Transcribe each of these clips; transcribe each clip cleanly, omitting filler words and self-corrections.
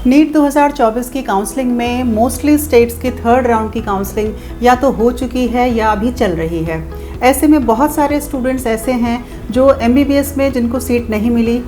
NEET 2024 की counselling में mostly states की थर्ड राउंड की काउंसलिंग या तो हो चुकी है या अभी चल रही है। ऐसे में बहुत सारे स्टूडेंट्स ऐसे हैं जो MBBS में जिनको सीट नहीं मिली।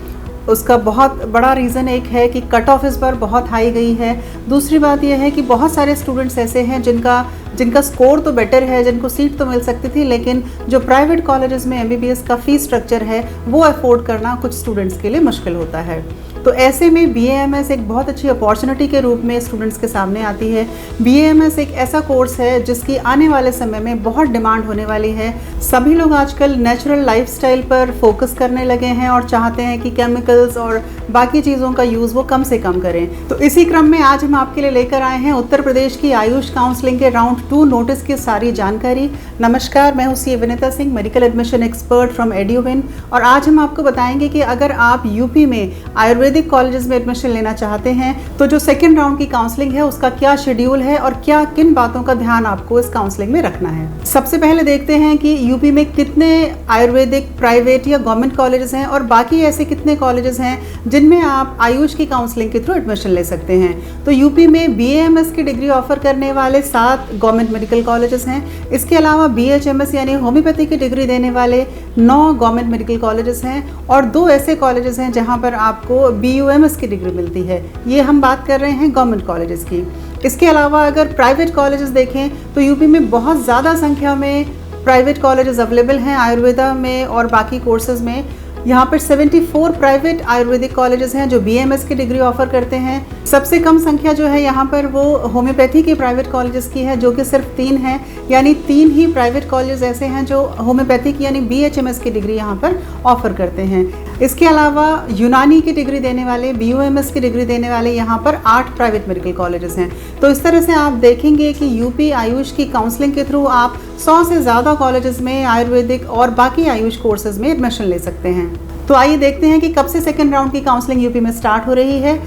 उसका बहुत बड़ा रीज़न एक है कि कट ऑफ इस बार बहुत हाई गई है। दूसरी बात यह है कि बहुत सारे स्टूडेंट्स ऐसे हैं जिनका स्कोर तो बेटर है, जिनको सीट तो मिल सकती थी, लेकिन जो प्राइवेट कॉलेजेस में MBBS का फ़ीस स्ट्रक्चर है वो अफोर्ड करना कुछ स्टूडेंट्स के लिए मुश्किल होता है। तो ऐसे में BAMS एक बहुत अच्छी अपॉर्चुनिटी के रूप में स्टूडेंट्स के सामने आती है। BAMS एक ऐसा कोर्स है जिसकी आने वाले समय में बहुत डिमांड होने वाली है। सभी लोग आजकल नेचुरल लाइफस्टाइल पर फोकस करने लगे हैं और चाहते हैं कि केमिकल्स और बाकी चीज़ों का यूज़ वो कम से कम करें। तो इसी क्रम में आज हम आपके लिए लेकर आए हैं उत्तर प्रदेश की आयुष काउंसलिंग के राउंड 2 नोटिस की सारी जानकारी। नमस्कार, मैं हूँ CA Vinita Singh, medical admission expert from Eduwin, और आज हम आपको बताएंगे कि अगर आप यूपी में आयुर्वेदिक कॉलेजेस में एडमिशन लेना चाहते हैं तो जो सेकेंड राउंड की काउंसलिंग है उसका क्या शेड्यूल है और क्या किन बातों का ध्यान आपको इस काउंसलिंग में रखना है। सबसे पहले देखते हैं कि यूपी में कितने आयुर्वेदिक प्राइवेट या गवर्नमेंट कॉलेजेस हैं और बाकी ऐसे कितने कॉलेजेस हैं जिनमें आप आयुष की काउंसलिंग के थ्रू एडमिशन ले सकते हैं। तो यूपी में BAMS की डिग्री ऑफर करने वाले 7 गवर्नमेंट मेडिकल कॉलेजेस हैं। इसके अलावा BHMS यानी होम्योपैथी की डिग्री देने वाले 9 गवर्नमेंट मेडिकल कॉलेजेस हैं और 2 ऐसे कॉलेजेस हैं जहां पर आपको BUMS की डिग्री मिलती है। ये हम बात कर रहे हैं गवर्नमेंट कॉलेजेस की। इसके अलावा अगर प्राइवेट कॉलेजेस देखें तो यूपी में बहुत ज़्यादा संख्या में प्राइवेट कॉलेजेस अवेलेबल हैं आयुर्वेदा में और बाकी कोर्सेज में। यहाँ पर 74 प्राइवेट आयुर्वेदिक कॉलेजेस हैं जो BAMS की डिग्री ऑफर करते हैं। सबसे कम संख्या जो है यहाँ पर वो होम्योपैथी के प्राइवेट कॉलेजेस की है, जो कि सिर्फ 3 हैं, यानी 3 ही प्राइवेट कॉलेज ऐसे हैं जो होम्योपैथी की यानी BHMS की डिग्री यहाँ पर ऑफर करते हैं। इसके अलावा यूनानी की डिग्री देने वाले, BUMS की डिग्री देने वाले यहाँ पर 8 प्राइवेट मेडिकल कॉलेजेस हैं। तो इस तरह से आप देखेंगे कि यूपी आयुष की काउंसलिंग के थ्रू आप 100 से ज़्यादा कॉलेजेस में आयुर्वेदिक और बाकी आयुष कोर्सेज में एडमिशन ले सकते हैं। तो आइए देखते हैं कि कब से सेकेंड राउंड की काउंसलिंग यूपी में स्टार्ट हो रही है।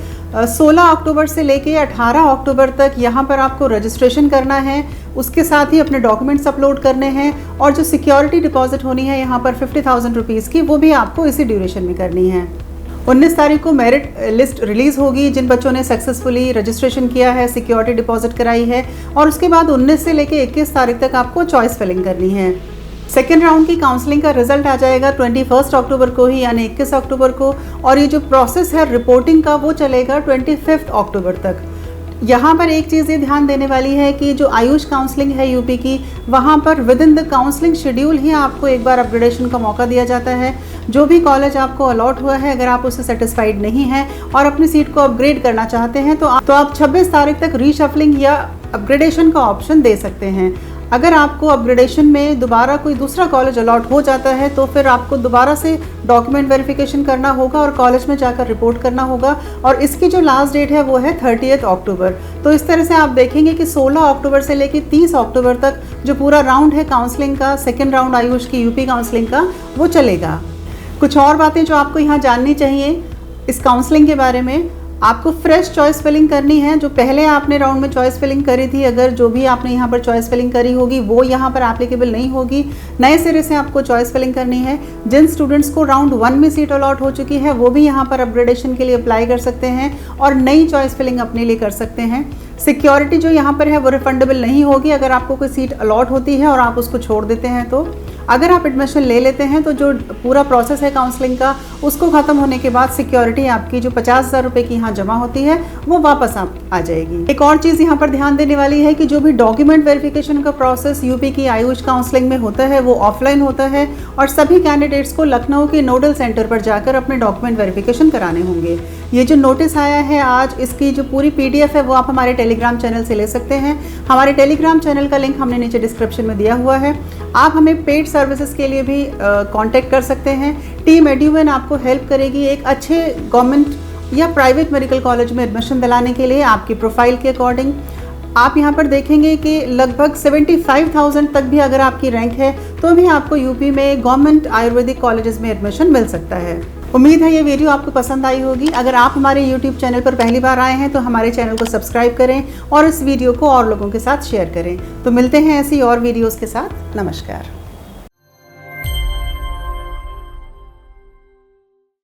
16 अक्टूबर से लेके 18 अक्टूबर तक यहाँ पर आपको रजिस्ट्रेशन करना है। उसके साथ ही अपने डॉक्यूमेंट्स अपलोड करने हैं और जो सिक्योरिटी डिपॉजिट होनी है यहाँ पर 50,000 रुपीज़ की, वो भी आपको इसी ड्यूरेशन में करनी है। 19 तारीख को मेरिट लिस्ट रिलीज़ होगी जिन बच्चों ने सक्सेसफुली रजिस्ट्रेशन किया है, सिक्योरिटी डिपॉजिट कराई है, और उसके बाद 19 से लेके 21 तारीख तक आपको चॉइस फिलिंग करनी है। सेकेंड राउंड की काउंसलिंग का रिजल्ट आ जाएगा 21 अक्टूबर को ही, यानी 21 अक्टूबर को, और ये जो प्रोसेस है रिपोर्टिंग का वो चलेगा 25 अक्टूबर तक। यहाँ पर एक चीज़ ये ध्यान देने वाली है कि जो आयुष काउंसलिंग है यूपी की, वहाँ पर within the counselling schedule ही आपको एक बार अपग्रेडेशन का मौका दिया जाता है। जो भी कॉलेज आपको अलॉट हुआ है, अगर आप उससे सेटिस्फाइड नहीं हैं और अपनी सीट को अपग्रेड करना चाहते हैं तो आप 26 तारीख तक रीशफलिंग या अपग्रेडेशन का ऑप्शन दे सकते हैं। अगर आपको अपग्रेडेशन में दोबारा कोई दूसरा कॉलेज अलॉट हो जाता है तो फिर आपको दोबारा से डॉक्यूमेंट वेरिफिकेशन करना होगा और कॉलेज में जाकर रिपोर्ट करना होगा, और इसकी जो लास्ट डेट है वो है 30 अक्टूबर। तो इस तरह से आप देखेंगे कि 16 अक्टूबर से लेकर 30 अक्टूबर तक जो पूरा राउंड है काउंसलिंग का, सेकेंड राउंड आयुष की यूपी काउंसलिंग का, वो चलेगा। कुछ और बातें जो आपको यहाँ जाननी चाहिए इस काउंसलिंग के बारे में, आपको फ्रेश चॉइस फिलिंग करनी है। जो पहले आपने राउंड में चॉइस फिलिंग करी थी, अगर जो भी आपने यहाँ पर चॉइस फिलिंग करी होगी वो यहाँ पर एप्लीकेबल नहीं होगी। नए सिरे से आपको चॉइस फिलिंग करनी है। जिन स्टूडेंट्स को राउंड 1 में सीट अलॉट हो चुकी है वो भी यहाँ पर अपग्रेडेशन के लिए अप्लाई कर सकते हैं और नई चॉइस फिलिंग अपने लिए कर सकते हैं। सिक्योरिटी जो यहाँ पर है वो रिफंडेबल नहीं होगी अगर आपको कोई सीट अलॉट होती है और आप उसको छोड़ देते हैं। तो अगर आप एडमिशन ले लेते हैं तो जो पूरा प्रोसेस है काउंसलिंग का, उसको ख़त्म होने के बाद सिक्योरिटी आपकी जो 50,000 रुपये की यहाँ जमा होती है वो वापस आप आ जाएगी। एक और चीज़ यहाँ पर ध्यान देने वाली है कि जो भी डॉक्यूमेंट वेरिफिकेशन का प्रोसेस यूपी की आयुष काउंसलिंग में होता है वो ऑफलाइन होता है और सभी कैंडिडेट्स को लखनऊ के नोडल सेंटर पर जाकर अपने डॉक्यूमेंट वेरिफिकेशन कराने होंगे। ये जो नोटिस आया है आज, इसकी जो पूरी PDF है वो आप हमारे टेलीग्राम चैनल से ले सकते हैं। हमारे टेलीग्राम चैनल का लिंक हमने नीचे डिस्क्रिप्शन में दिया हुआ है। आप हमें पेड सर्विसेज के लिए भी कांटेक्ट कर सकते हैं। टीम एड्यूविन आपको हेल्प करेगी एक अच्छे गवर्नमेंट या प्राइवेट मेडिकल कॉलेज में एडमिशन दिलाने के लिए आपकी प्रोफाइल के अकॉर्डिंग। आप यहाँ पर देखेंगे कि लगभग 75,000 तक भी अगर आपकी रैंक है तो भी आपको यूपी में गवर्नमेंट आयुर्वेदिक कॉलेजेस में एडमिशन मिल सकता है। उम्मीद है ये वीडियो आपको पसंद आई होगी। अगर आप हमारे YouTube चैनल पर पहली बार आए हैं तो हमारे चैनल को सब्सक्राइब करें और इस वीडियो को और लोगों के साथ शेयर करें। तो मिलते हैं ऐसी और वीडियोज़ के साथ। नमस्कार।